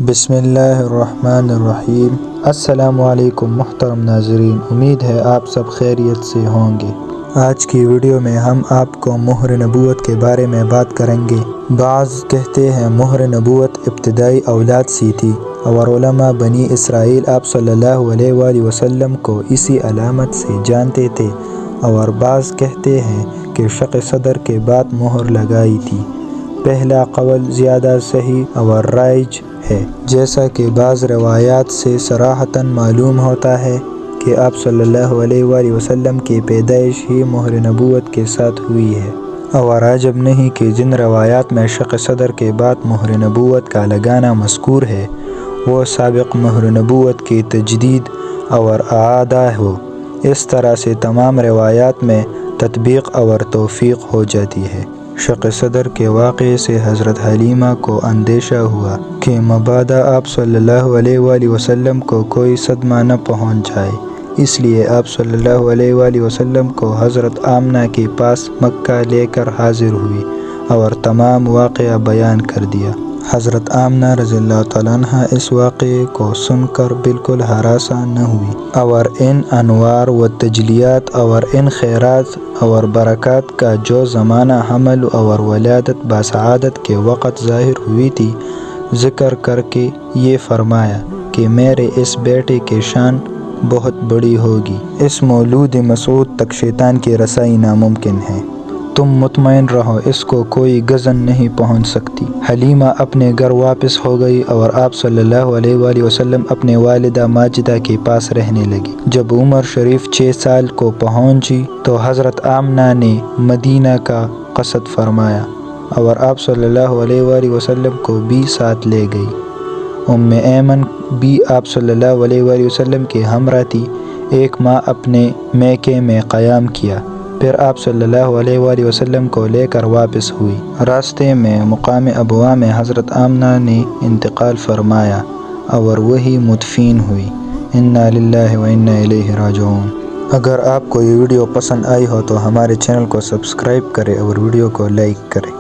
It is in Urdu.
بسم اللہ الرحمن الرحیم۔ السلام علیکم محترم ناظرین، امید ہے آپ سب خیریت سے ہوں گے۔ آج کی ویڈیو میں ہم آپ کو مہر نبوت کے بارے میں بات کریں گے۔ بعض کہتے ہیں مہر نبوت ابتدائی اولاد سی تھی اور علماء بنی اسرائیل آپ صلی اللہ علیہ وآلہ وسلم کو اسی علامت سے جانتے تھے، اور بعض کہتے ہیں کہ شق صدر کے بعد مہر لگائی تھی۔ پہلا قول زیادہ صحیح اور رائج ہے، جیسا کہ بعض روایات سے صراحتاً معلوم ہوتا ہے کہ آپ صلی اللہ علیہ وآلہ وسلم کی پیدائش ہی مہر نبوت کے ساتھ ہوئی ہے، اور عجب نہیں کہ جن روایات میں شق صدر کے بعد مہر نبوت کا لگانا مذکور ہے وہ سابق مہر نبوت کی تجدید اور اعادہ ہو۔ اس طرح سے تمام روایات میں تطبیق اور توفیق ہو جاتی ہے۔ شق صدر کے واقعے سے حضرت حلیمہ کو اندیشہ ہوا کہ مبادا آپ صلی اللہ علیہ وآلہ وسلم کو کوئی صدمہ نہ پہنچ جائے، اس لیے آپ صلی اللہ علیہ وآلہ وسلم کو حضرت آمنہ کے پاس مکہ لے کر حاضر ہوئی اور تمام واقعہ بیان کر دیا۔ حضرت آمنہ رضی اللہ تعالیٰ عنہ اس واقعے کو سن کر بالکل ہراساں نہ ہوئی، اور ان انوار و تجلیات اور ان خیرات اور برکات کا جو زمانہ حمل اور ولادت بسعادت کے وقت ظاہر ہوئی تھی ذکر کر کے یہ فرمایا کہ میرے اس بیٹے کی شان بہت بڑی ہوگی، اس مولود مسعود تک شیطان کی رسائی ناممکن ہے، تم مطمئن رہو، اس کو کوئی گزن نہیں پہنچ سکتی۔ حلیمہ اپنے گھر واپس ہو گئی اور آپ صلی اللہ علیہ وآلہ وسلم اپنے والدہ ماجدہ کے پاس رہنے لگی۔ جب عمر شریف 6 سال کو پہنچی تو حضرت آمنہ نے مدینہ کا قصد فرمایا اور آپ صلی اللہ علیہ وآلہ وسلم کو بھی ساتھ لے گئی۔ ایمن بھی آپ صلی اللہ علیہ وآلہ وسلم کے ہمراہ تھی۔ 1 ماہ اپنے میکے میں قیام کیا، پھر آپ صلی اللہ علیہ وآلہ وسلم کو لے کر واپس ہوئی۔ راستے میں مقام ابواء میں حضرت آمنہ نے انتقال فرمایا اور وہی مدفین ہوئی۔ انا للہ و انا الیہ راجعون۔ اگر آپ کو یہ ویڈیو پسند آئی ہو تو ہمارے چینل کو سبسکرائب کریں اور ویڈیو کو لائک کریں۔